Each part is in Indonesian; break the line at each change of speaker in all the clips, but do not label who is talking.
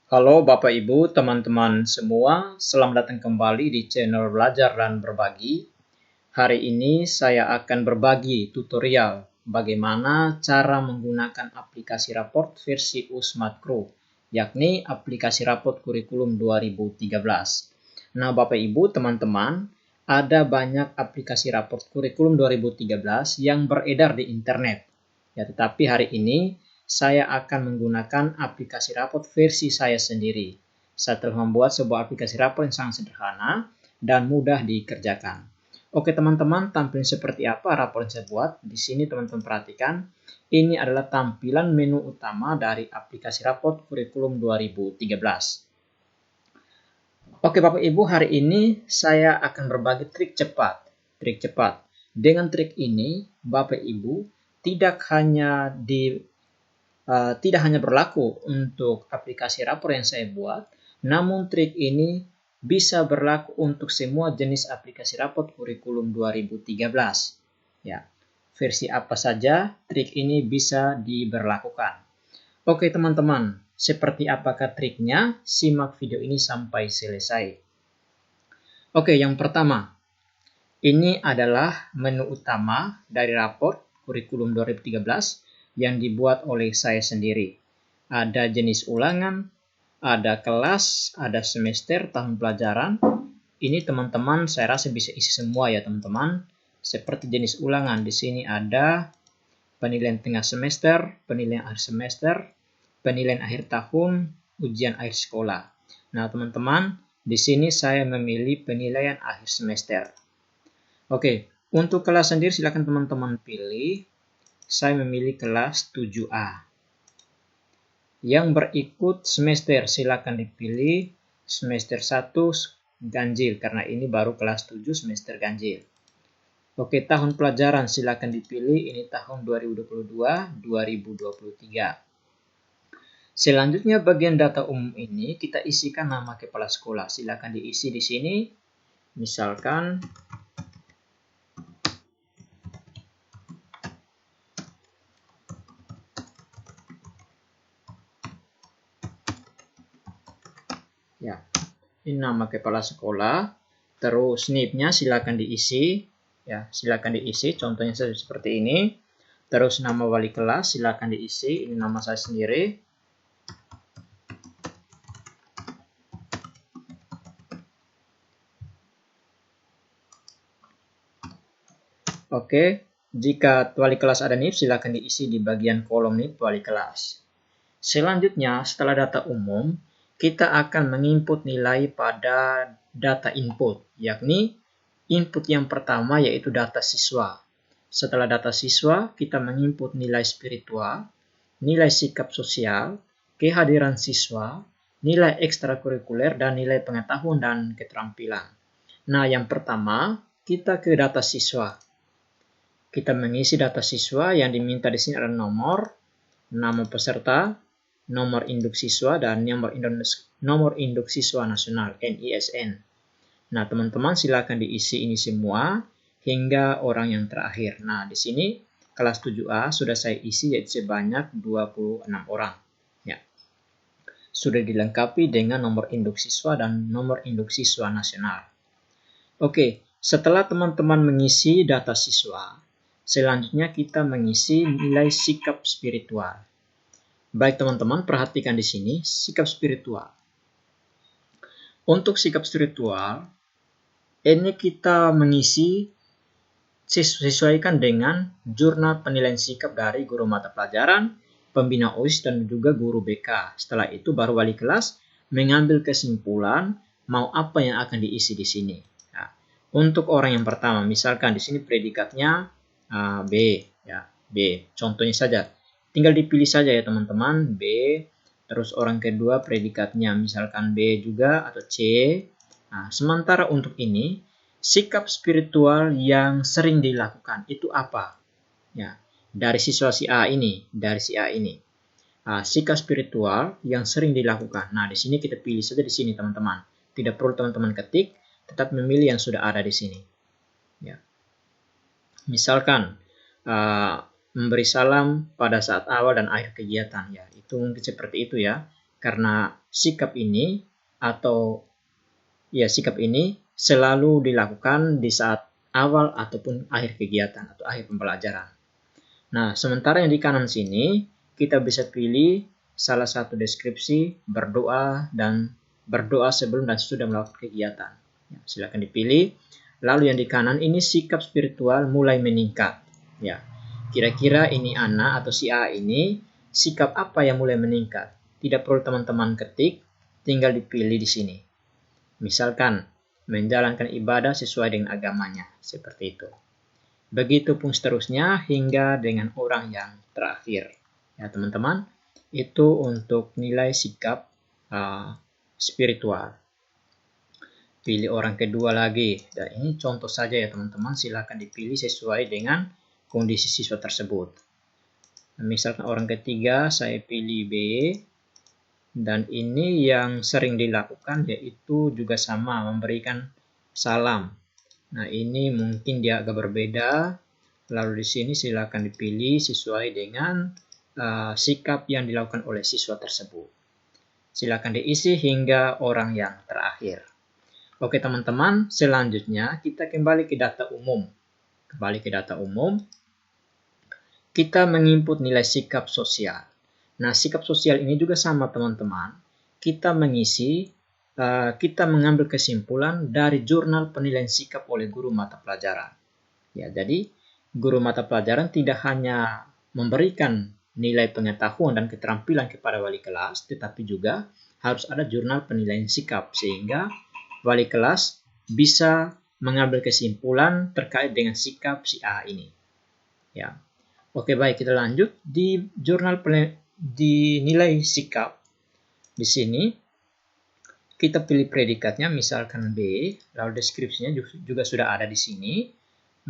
Halo Bapak Ibu, teman-teman semua, selamat datang kembali di channel Belajar dan Berbagi. Hari ini saya akan berbagi tutorial bagaimana cara menggunakan aplikasi raport versi Usmat Pro, yakni aplikasi raport kurikulum 2013. Nah Bapak Ibu, teman-teman, ada banyak aplikasi raport kurikulum 2013 yang beredar di internet. Ya, tetapi hari ini saya akan menggunakan aplikasi raport versi saya sendiri. Saya telah membuat sebuah aplikasi raport yang sangat sederhana dan mudah dikerjakan. Oke teman-teman, tampilan seperti apa raport yang saya buat? Di sini teman-teman perhatikan, ini adalah tampilan menu utama dari aplikasi raport kurikulum 2013. Oke Bapak Ibu, hari ini saya akan berbagi trik cepat. Trik cepat. Dengan trik ini, Bapak Ibu tidak hanya berlaku untuk aplikasi rapor yang saya buat, namun trik ini bisa berlaku untuk semua jenis aplikasi rapor kurikulum 2013. Ya, versi apa saja trik ini bisa diberlakukan. Oke teman-teman, seperti apakah triknya? Simak video ini sampai selesai. Oke, yang pertama, ini adalah menu utama dari rapor kurikulum 2013 yang dibuat oleh saya sendiri. Ada jenis ulangan, ada kelas, ada semester, tahun pelajaran. Ini teman-teman saya rasa bisa isi semua ya teman-teman. Seperti jenis ulangan, di sini ada penilaian tengah semester, penilaian akhir semester, penilaian akhir tahun, ujian akhir sekolah. Nah teman-teman, di sini saya memilih penilaian akhir semester. Oke, untuk kelas sendiri silakan teman-teman pilih. Saya memilih kelas 7A. Yang berikut semester silakan dipilih semester 1 ganjil karena ini baru kelas 7 semester ganjil. Oke, tahun pelajaran silakan dipilih, ini tahun 2022-2023. Selanjutnya bagian data umum ini kita isikan nama kepala sekolah. Silakan diisi di sini. Misalkan ya, ini nama kepala sekolah. Terus NIP-nya silakan diisi. Ya, silakan diisi. Contohnya seperti ini. Terus nama wali kelas silakan diisi. Ini nama saya sendiri. Oke, jika wali kelas ada NIP silakan diisi di bagian kolom NIP wali kelas. Selanjutnya, setelah data umum, kita akan menginput nilai pada data input, yakni input yang pertama yaitu data siswa. Setelah data siswa, kita menginput nilai spiritual, nilai sikap sosial, kehadiran siswa, nilai ekstrakurikuler, dan nilai pengetahuan dan keterampilan. Nah, yang pertama, kita ke data siswa. Kita mengisi data siswa yang diminta di sini adalah nomor, nama peserta, nomor induk siswa, dan nomor induk siswa nasional NISN. Nah, teman-teman silakan diisi ini semua hingga orang yang terakhir. Nah, di sini kelas 7A sudah saya isi yaitu sebanyak 26 orang. Ya. Sudah dilengkapi dengan nomor induk siswa dan nomor induk siswa nasional. Oke, setelah teman-teman mengisi data siswa, selanjutnya kita mengisi nilai sikap spiritual. Baik teman-teman, perhatikan di sini sikap spiritual. Untuk sikap spiritual, ini kita mengisi sesuaikan dengan jurnal penilaian sikap dari guru mata pelajaran, pembina OSIS, dan juga guru BK. Setelah itu baru wali kelas mengambil kesimpulan mau apa yang akan diisi di sini. Nah, untuk orang yang pertama, misalkan di sini predikatnya B, ya B. Contohnya saja, tinggal dipilih saja ya teman-teman B. Terus orang kedua predikatnya misalkan B juga atau C. Nah, sementara untuk ini sikap spiritual yang sering dilakukan itu apa? Ya, dari siswa si A ini, dari si A ini. Nah, sikap spiritual yang sering dilakukan. Nah, di sini kita pilih saja di sini teman-teman. Tidak perlu teman-teman ketik, tetap memilih yang sudah ada di sini. Ya. Misalkan memberi salam pada saat awal dan akhir kegiatan, ya itu mungkin seperti itu ya. Karena sikap ini sikap ini selalu dilakukan di saat awal ataupun akhir kegiatan atau akhir pembelajaran. Nah, sementara yang di kanan sini kita bisa pilih salah satu deskripsi berdoa sebelum dan sesudah melakukan kegiatan. Ya, silakan dipilih. Lalu yang di kanan ini sikap spiritual mulai meningkat. Ya, kira-kira ini Ana atau si A ini sikap apa yang mulai meningkat? Tidak perlu teman-teman ketik, tinggal dipilih di sini. Misalkan menjalankan ibadah sesuai dengan agamanya, seperti itu. Begitupun seterusnya hingga dengan orang yang terakhir. Ya teman-teman, itu untuk nilai sikap spiritual. Pilih orang kedua lagi. Dan ini contoh saja ya teman-teman, silakan dipilih sesuai dengan kondisi siswa tersebut. Nah, misalkan orang ketiga saya pilih B. Dan ini yang sering dilakukan yaitu juga sama, memberikan salam. Nah, ini mungkin dia agak berbeda. Lalu di sini silakan dipilih sesuai dengan sikap yang dilakukan oleh siswa tersebut. Silakan diisi hingga orang yang terakhir. Oke teman-teman, selanjutnya kita kembali ke data umum. Kita menginput nilai sikap sosial. Nah, sikap sosial ini juga sama teman-teman. Kita mengambil kesimpulan dari jurnal penilaian sikap oleh guru mata pelajaran. Ya, jadi guru mata pelajaran tidak hanya memberikan nilai pengetahuan dan keterampilan kepada wali kelas, tetapi juga harus ada jurnal penilaian sikap sehingga wali kelas bisa mengambil kesimpulan terkait dengan sikap si A ini. Ya. Oke, baik, kita lanjut di jurnal di nilai sikap. Di sini kita pilih predikatnya, misalkan B, lalu deskripsinya juga sudah ada di sini,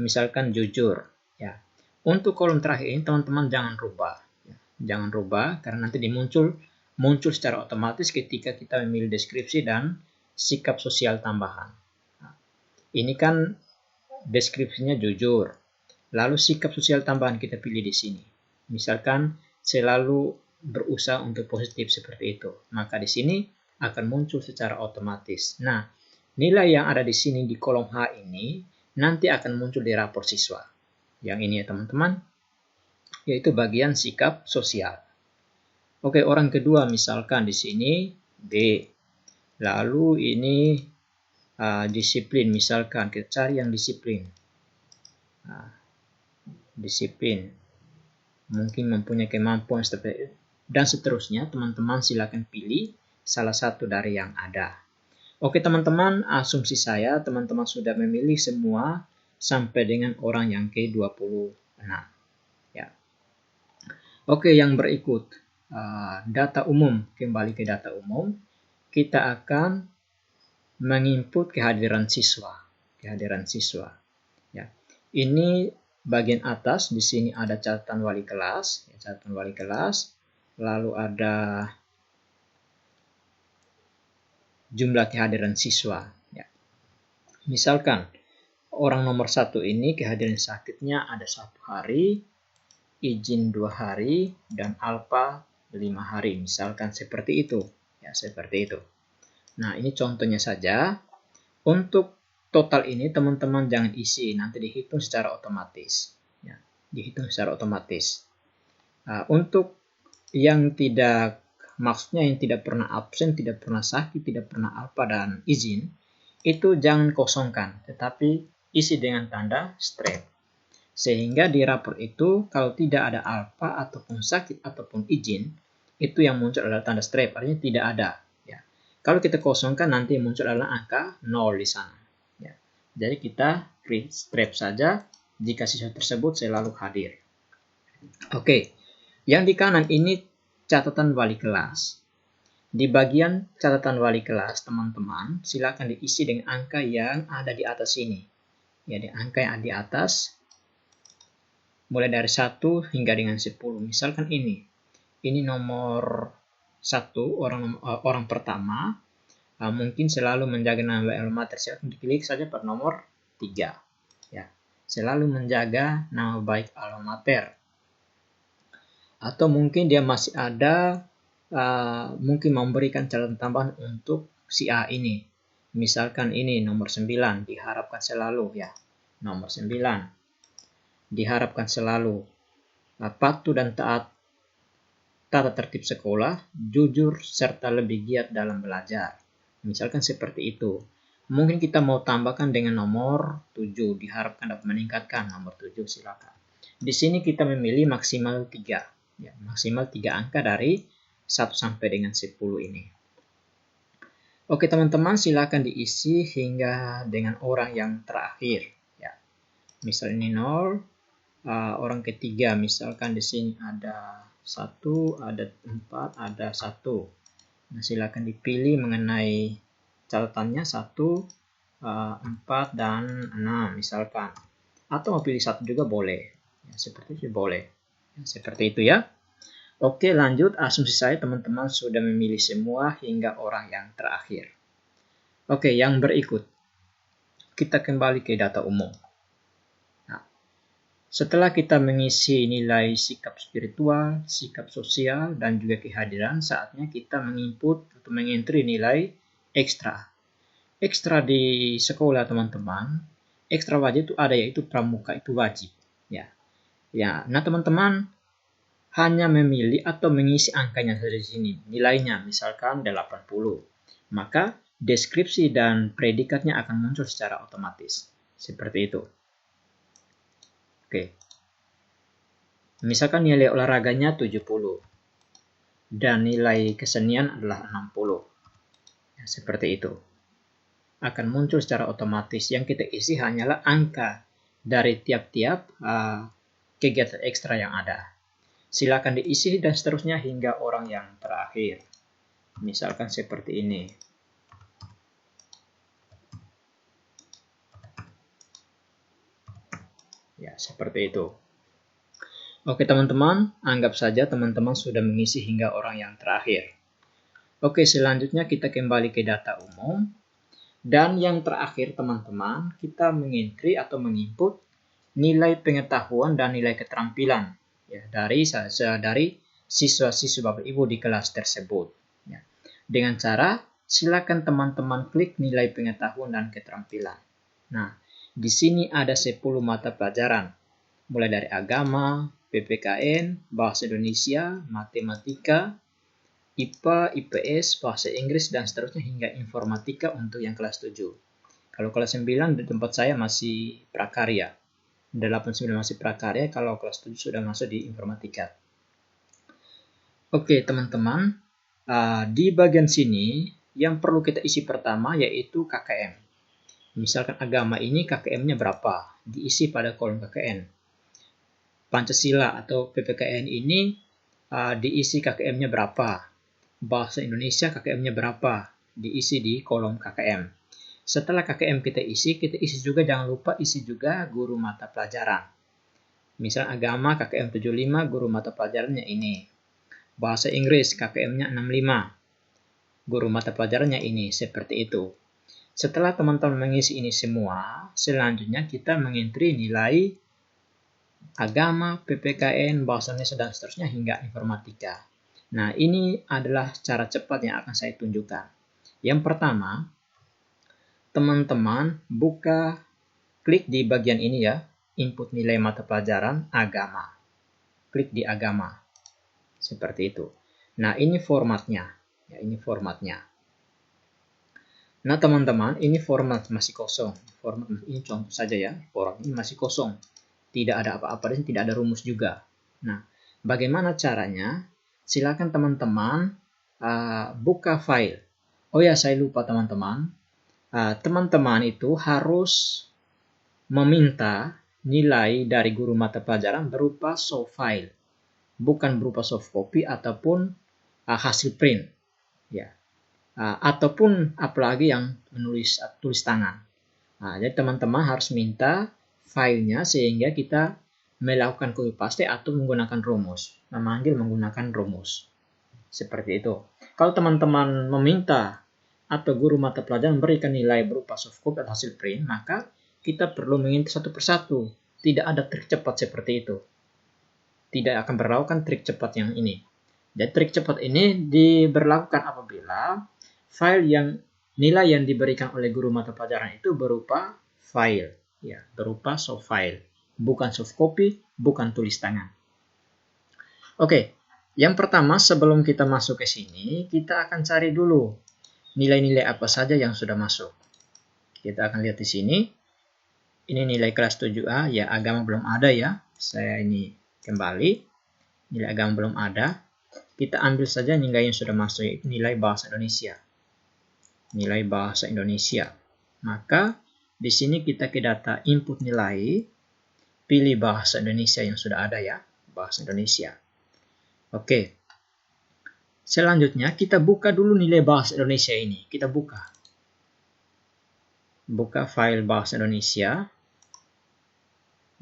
misalkan jujur. Ya, untuk kolom terakhir ini teman-teman jangan rubah, jangan rubah karena nanti muncul secara otomatis ketika kita memilih deskripsi dan sikap sosial tambahan. Nah, ini kan deskripsinya jujur, lalu sikap sosial tambahan kita pilih di sini, misalkan selalu berusaha untuk positif seperti itu. Maka di sini akan muncul secara otomatis. Nah, nilai yang ada di sini di kolom H ini nanti akan muncul di rapor siswa. Yang ini ya teman-teman, yaitu bagian sikap sosial. Oke, orang kedua misalkan di sini B. Lalu ini disiplin, misalkan kita cari yang disiplin. Disiplin. Mungkin mempunyai kemampuan dan seterusnya, teman-teman silakan pilih salah satu dari yang ada. Oke teman-teman, asumsi saya teman-teman sudah memilih semua sampai dengan orang yang ke-26. Ya. Oke, yang berikut data umum. Kembali ke data umum, kita akan menginput kehadiran siswa. Ya. Ini bagian atas, di sini ada catatan wali kelas, lalu ada jumlah kehadiran siswa. Ya. Misalkan orang nomor 1 ini kehadiran sakitnya ada 1 hari, izin 2 hari, dan alfa 5 hari. Misalkan seperti itu. Ya, seperti itu. Nah, ini contohnya saja. Untuk total ini teman-teman jangan isi, nanti dihitung secara otomatis. Ya, dihitung secara otomatis. Untuk yang maksudnya yang tidak pernah absen, tidak pernah sakit, tidak pernah alfa dan izin, itu jangan kosongkan, tetapi isi dengan tanda strip. Sehingga di rapor itu kalau tidak ada alfa ataupun sakit ataupun izin, itu yang muncul adalah tanda strip, artinya tidak ada. Ya. Kalau kita kosongkan nanti muncul adalah angka 0 di sana. Jadi kita create strip saja jika siswa tersebut selalu hadir. Oke, yang di kanan ini catatan wali kelas. Di bagian catatan wali kelas, teman-teman, silakan diisi dengan angka yang ada di atas ini. Ya, di angka yang ada di atas, mulai dari 1 hingga dengan 10. Misalkan ini nomor 1, orang pertama. Mungkin selalu menjaga nama alma mater, silakan diklik saja pada nomor 3. Ya, selalu menjaga nama baik alma mater. Atau mungkin dia masih ada mungkin memberikan catatan tambahan untuk si A ini. Misalkan ini nomor 9 diharapkan selalu ya. Nomor 9 diharapkan selalu patuh dan taat tata tertib sekolah, jujur serta lebih giat dalam belajar. Misalkan seperti itu. Mungkin kita mau tambahkan dengan nomor 7 diharapkan dapat meningkatkan nomor 7 silakan. Di sini kita memilih maksimal 3 ya, maksimal 3 angka dari 1 sampai dengan 10 ini. Oke teman-teman, silakan diisi hingga dengan orang yang terakhir ya. Misal ini 0, orang ketiga misalkan di sini ada 1, ada 4, ada 1. Nah, silakan dipilih mengenai catatannya 1, 4 dan 6 misalkan. Atau mau pilih 1 juga boleh. Ya, seperti itu boleh. Ya, seperti itu ya. Oke, lanjut. Asumsi saya teman-teman sudah memilih semua hingga orang yang terakhir. Oke, yang berikut. Kita kembali ke data umum. Nah, setelah kita mengisi nilai sikap spiritual, sikap sosial, dan juga kehadiran, saatnya kita menginput atau mengentri nilai ekstra. Ekstra di sekolah teman-teman, ekstra wajib itu ada yaitu pramuka itu wajib. Ya, nah teman-teman hanya memilih atau mengisi angkanya dari sini, nilainya misalkan 80. Maka deskripsi dan predikatnya akan muncul secara otomatis. Seperti itu. Oke. Misalkan nilai olahraganya 70 dan nilai kesenian adalah 60. Ya, seperti itu. Akan muncul secara otomatis. Yang kita isi hanyalah angka dari tiap-tiap kegiatan ekstra yang ada. Silakan diisi dan seterusnya hingga orang yang terakhir. Misalkan seperti ini. Ya, seperti itu. Oke teman-teman, anggap saja teman-teman sudah mengisi hingga orang yang terakhir. Oke, selanjutnya kita kembali ke data umum. Dan yang terakhir teman-teman, kita mengentri atau menginput nilai pengetahuan dan nilai keterampilan ya, dari siswa-siswa Bapak Ibu di kelas tersebut. Ya. Dengan cara, silakan teman-teman klik nilai pengetahuan dan keterampilan. Nah, di sini ada 10 mata pelajaran, mulai dari agama, PPKN, bahasa Indonesia, matematika, IPA, IPS, bahasa Inggris, dan seterusnya hingga informatika untuk yang kelas 7. Kalau kelas 9 di tempat saya masih prakarya. 89 masih prakarya, kalau kelas 7 sudah masuk di informatika. Oke teman-teman, di bagian sini yang perlu kita isi pertama yaitu KKM. Misalkan agama ini KKM-nya berapa, diisi pada kolom KKN. Pancasila atau PPKN ini diisi KKM-nya berapa. Bahasa Indonesia KKM-nya berapa, diisi di kolom KKM. Setelah KKM kita isi juga jangan lupa isi juga guru mata pelajaran. Misal agama KKM 75, guru mata pelajarannya ini. Bahasa Inggris KKM-nya 65, guru mata pelajarannya ini, seperti itu. Setelah teman-teman mengisi ini semua, selanjutnya kita mengentri nilai agama, PPKN, bahasa Indonesia, dan seterusnya hingga informatika. Nah, ini adalah cara cepat yang akan saya tunjukkan. Yang pertama, teman-teman klik di bagian ini ya, input nilai mata pelajaran agama. Klik di agama. Seperti itu. Nah, ini formatnya. Ya, ini formatnya. Nah, teman-teman, ini format masih kosong. Format ini contoh saja ya. Format ini masih kosong. Tidak ada apa-apa dan tidak ada rumus juga. Nah, bagaimana caranya? Silakan teman-teman buka file. Oh ya, saya lupa teman-teman. Teman-teman itu harus meminta nilai dari guru mata pelajaran berupa soft file, bukan berupa soft copy ataupun hasil print, ya, ataupun apalagi yang tulis tangan. Jadi teman-teman harus minta filenya sehingga kita melakukan copy paste atau menggunakan rumus, memanggil menggunakan rumus, seperti itu. Kalau teman-teman meminta atau guru mata pelajaran memberikan nilai berupa soft copy atau hasil print, maka kita perlu mengintip satu persatu. Tidak ada trik cepat seperti itu. Tidak akan berlakukan trik cepat yang ini. Jadi trik cepat ini diberlakukan apabila nilai yang diberikan oleh guru mata pelajaran itu berupa file, ya, berupa soft file, bukan soft copy, bukan tulis tangan. Oke, yang pertama sebelum kita masuk ke sini, kita akan cari dulu nilai-nilai apa saja yang sudah masuk. Kita akan lihat di sini. Ini nilai kelas 7A, ya agama belum ada ya. Saya ini kembali, nilai agama belum ada. Kita ambil saja nilai yang sudah masuk, yaitu nilai bahasa Indonesia. Nilai bahasa Indonesia. Maka di sini kita ke data input nilai, pilih bahasa Indonesia yang sudah ada ya, bahasa Indonesia. Oke. Selanjutnya kita buka dulu nilai bahasa Indonesia ini. Kita buka file bahasa Indonesia.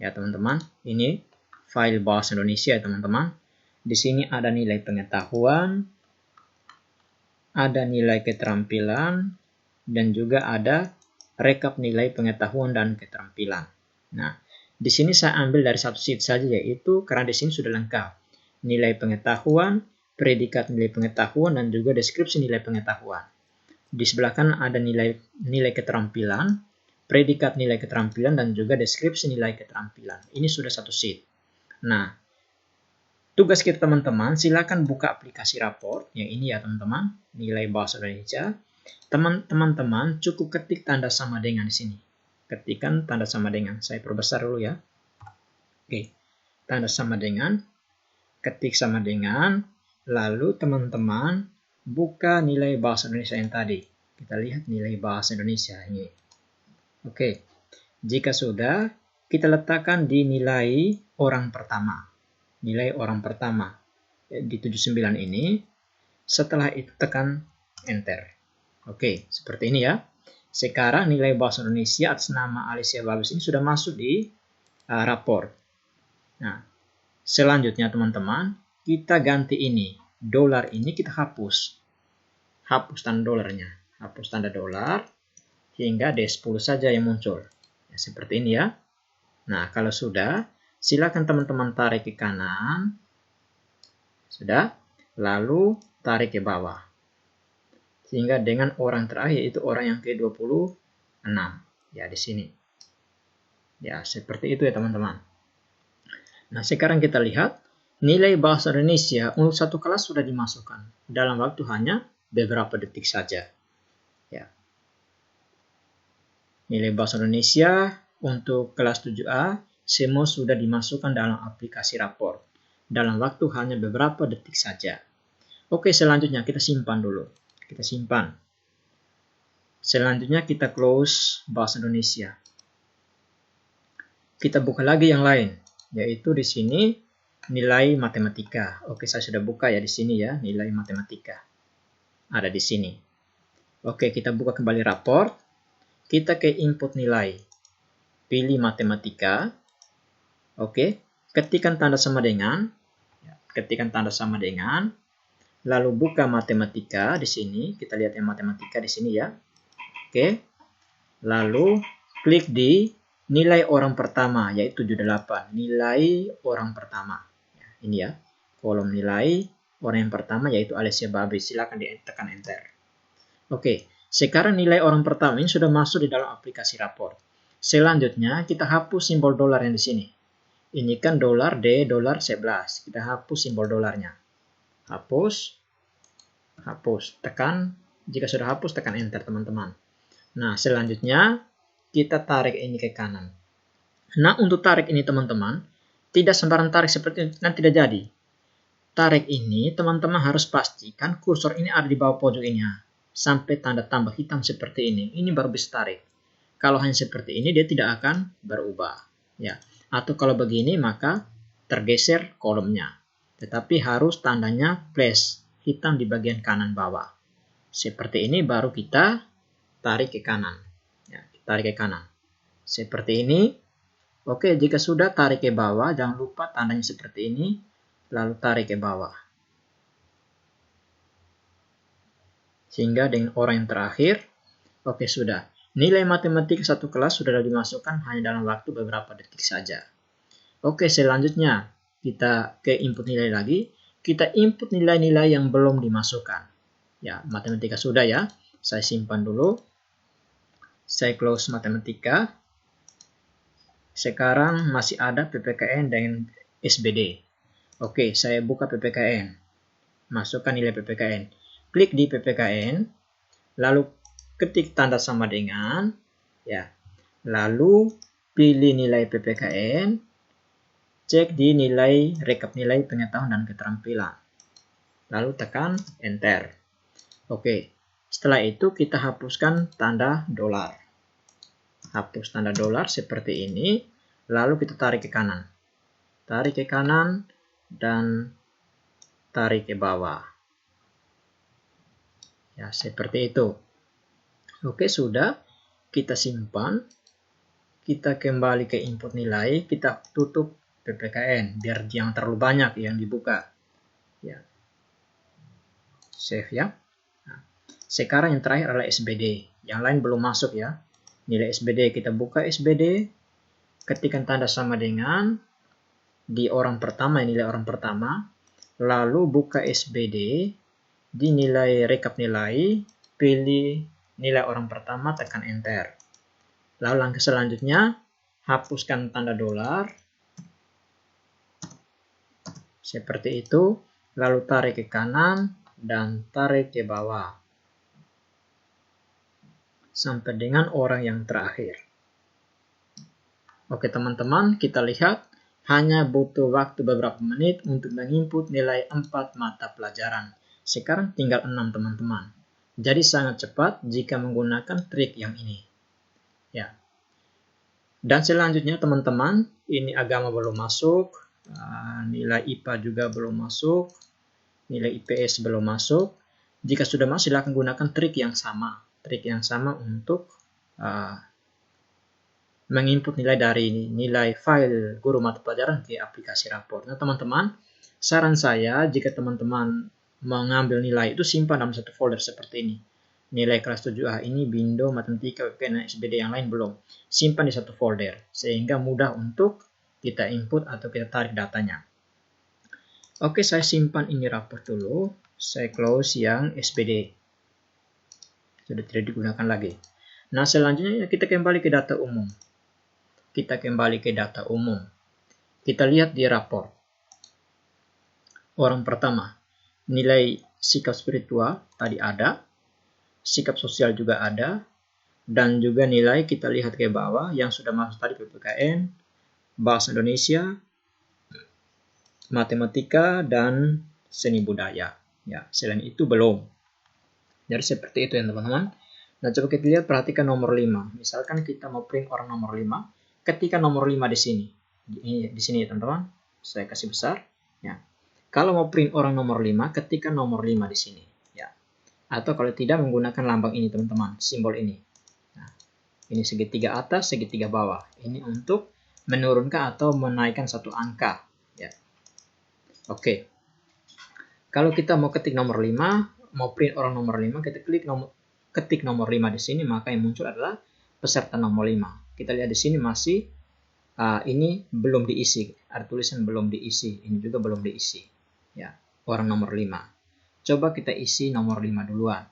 Ya teman-teman, ini file bahasa Indonesia ya teman-teman. Di sini ada nilai pengetahuan, ada nilai keterampilan, dan juga ada rekap nilai pengetahuan dan keterampilan. Nah, di sini saya ambil dari satu sheet saja, yaitu karena di sini sudah lengkap. Nilai pengetahuan, predikat nilai pengetahuan, dan juga deskripsi nilai pengetahuan. Di sebelah kanan ada nilai keterampilan, predikat nilai keterampilan, dan juga deskripsi nilai keterampilan. Ini sudah satu sheet. Nah, tugas kita teman-teman, silakan buka aplikasi raport, yang ini ya teman-teman, nilai bahasa Indonesia. Teman-teman cukup ketik tanda sama dengan di sini. Ketikkan tanda sama dengan, saya perbesar dulu ya. Oke, tanda sama dengan, ketik sama dengan, lalu teman-teman buka nilai bahasa Indonesia yang tadi. Kita lihat nilai bahasa Indonesia ini. Oke, jika sudah, kita letakkan di nilai orang pertama. Nilai orang pertama di 79 ini. Setelah itu tekan enter. Oke, seperti ini ya. Sekarang nilai bahasa Indonesia atas nama Alicia Babis ini sudah masuk di raport. Nah, selanjutnya teman-teman, kita ganti ini. Dolar ini kita hapus. Hapus tanda dolarnya. Hapus tanda dolar. Hingga D10 saja yang muncul. Ya, seperti ini ya. Nah, kalau sudah, silakan teman-teman tarik ke kanan. Sudah. Lalu tarik ke bawah. Sehingga dengan orang terakhir, itu orang yang ke-26. Ya, di sini. Ya, seperti itu ya teman-teman. Nah, sekarang kita lihat. Nilai bahasa Indonesia untuk satu kelas sudah dimasukkan. Dalam waktu hanya beberapa detik saja. Ya. Nilai bahasa Indonesia untuk kelas 7A semua sudah dimasukkan dalam aplikasi raport. Dalam waktu hanya beberapa detik saja. Oke, selanjutnya kita simpan dulu. Kita simpan. Selanjutnya kita close bahasa Indonesia. Kita buka lagi yang lain, yaitu di sini nilai matematika. Oke, saya sudah buka ya di sini ya, nilai matematika. Ada di sini. Oke, kita buka kembali raport. Kita ke input nilai. Pilih matematika. Oke, ketikkan tanda sama dengan. Ketikkan tanda sama dengan. Lalu buka matematika di sini. Kita lihat yang matematika di sini ya. Oke. Lalu klik di nilai orang pertama, yaitu 78. Nilai orang pertama. Ini ya. Kolom nilai orang yang pertama, yaitu Alicia Babis. Silakan ditekan enter. Oke. Sekarang nilai orang pertama ini sudah masuk di dalam aplikasi raport. Selanjutnya kita hapus simbol dolar yang di sini. Ini kan dolar D, dolar 11. Kita hapus simbol dolarnya. Hapus. Hapus. Tekan. Jika sudah hapus, tekan enter teman-teman. Nah, selanjutnya kita tarik ini ke kanan. Nah, untuk tarik ini teman-teman, tidak sembarang tarik seperti itu, nanti tidak jadi. Tarik ini teman-teman harus pastikan kursor ini ada di bawah pojok ini. Sampai tanda tambah hitam seperti ini. Ini baru bisa tarik. Kalau hanya seperti ini, dia tidak akan berubah. Ya. Atau kalau begini, maka tergeser kolomnya. Tetapi harus tandanya plus, hitam di bagian kanan bawah. Seperti ini baru kita tarik ke kanan. Ya, tarik ke kanan. Seperti ini. Oke, jika sudah tarik ke bawah, jangan lupa tandanya seperti ini. Lalu tarik ke bawah. Sehingga dengan orang yang terakhir, oke sudah. Nilai matematika satu kelas sudah dimasukkan hanya dalam waktu beberapa detik saja. Oke, selanjutnya kita ke input nilai lagi. kita input nilai-nilai yang belum dimasukkan. Ya, matematika sudah ya. Saya simpan dulu. Saya close matematika. Sekarang masih ada PPKN dengan SBD. Oke, saya buka PPKN. Masukkan nilai PPKN. Klik di PPKN, lalu ketik tanda sama dengan, ya. Lalu pilih nilai PPKN, cek di nilai rekap nilai pengetahuan dan keterampilan. Lalu tekan enter. Oke, setelah itu kita hapuskan tanda dolar. Hapus tanda dolar seperti ini, lalu kita tarik ke kanan. Tarik ke kanan dan tarik ke bawah. Ya, seperti itu. Oke, sudah. Kita simpan. Kita kembali ke input nilai. Kita tutup PPKN biar jangan terlalu banyak yang dibuka. Ya. Save ya. Nah, sekarang yang terakhir adalah SBD. Yang lain belum masuk ya. Nilai SBD kita buka SBD. Ketikkan tanda sama dengan di orang pertama, nilai orang pertama. Lalu buka SBD. Di nilai rekap nilai, pilih nilai orang pertama, tekan enter. Lalu langkah selanjutnya, hapuskan tanda dolar. Seperti itu. Lalu tarik ke kanan dan tarik ke bawah. Sampai dengan orang yang terakhir. Oke teman-teman, kita lihat hanya butuh waktu beberapa menit untuk menginput nilai 4 mata pelajaran. Sekarang tinggal 6 teman-teman. Jadi sangat cepat jika menggunakan trik yang ini. Ya. Dan selanjutnya teman-teman, ini agama belum masuk, nilai IPA juga belum masuk, nilai IPS belum masuk. Jika sudah masuk, silakan gunakan trik yang sama. Trik yang sama untuk menginput nilai dari nilai file guru mata pelajaran ke aplikasi rapor. Nah teman-teman, saran saya jika teman-teman mengambil nilai itu simpan dalam satu folder seperti ini. Nilai kelas 7A ini Bindo, Matematika, PPKN, SBD yang lain belum. Simpan di satu folder sehingga mudah untuk kita input atau kita tarik datanya. Oke, saya simpan ini rapor dulu. Saya close yang SBD. Sudah tidak digunakan lagi. Nah, selanjutnya kita kembali ke data umum. Kita kembali ke data umum. Kita lihat di rapor. Orang pertama. Nilai sikap spiritual tadi ada, sikap sosial juga ada, dan juga nilai kita lihat ke bawah yang sudah masuk tadi PPKN, bahasa Indonesia, matematika, dan seni budaya. Ya, selain itu belum. Jadi seperti itu ya teman-teman. Nah coba kita lihat, perhatikan nomor 5. Misalkan kita mau print orang nomor 5, ketika nomor 5 di sini. Di sini ya teman-teman. Saya kasih besar. Ya. Kalau mau print orang nomor 5, ketika nomor 5 di sini. Ya. Atau kalau tidak menggunakan lambang ini teman-teman, simbol ini. Nah, ini segitiga atas, segitiga bawah. Ini untuk menurunkan atau menaikkan satu angka. Ya. Oke. Kalau kita mau ketik nomor 5, mau print orang nomor 5, kita ketik nomor 5 di sini, maka yang muncul adalah peserta nomor 5. Kita lihat di sini masih ini belum diisi. Ada tulisan belum diisi. Ini juga belum diisi. Ya, orang nomor 5. Coba kita isi nomor 5 duluan.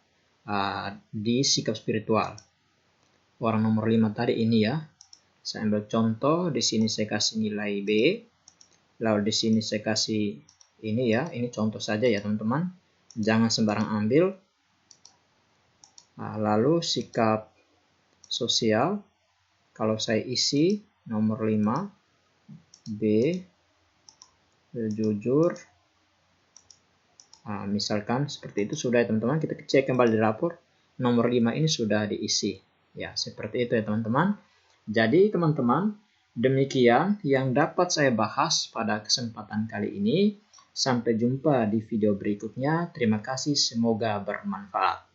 Di sikap spiritual. Orang nomor 5 tadi ini ya. Saya ambil contoh, di sini saya kasih nilai B. Lalu di sini saya kasih ini ya, ini contoh saja ya teman-teman. Jangan sembarang ambil. Lalu sikap sosial, kalau saya isi nomor 5, B, jujur, misalkan seperti itu sudah ya teman-teman. Kita cek kembali di rapor, nomor 5 ini sudah diisi. Ya, seperti itu ya teman-teman. Jadi teman-teman, demikian yang dapat saya bahas pada kesempatan kali ini. Sampai jumpa di video berikutnya. Terima kasih, semoga bermanfaat.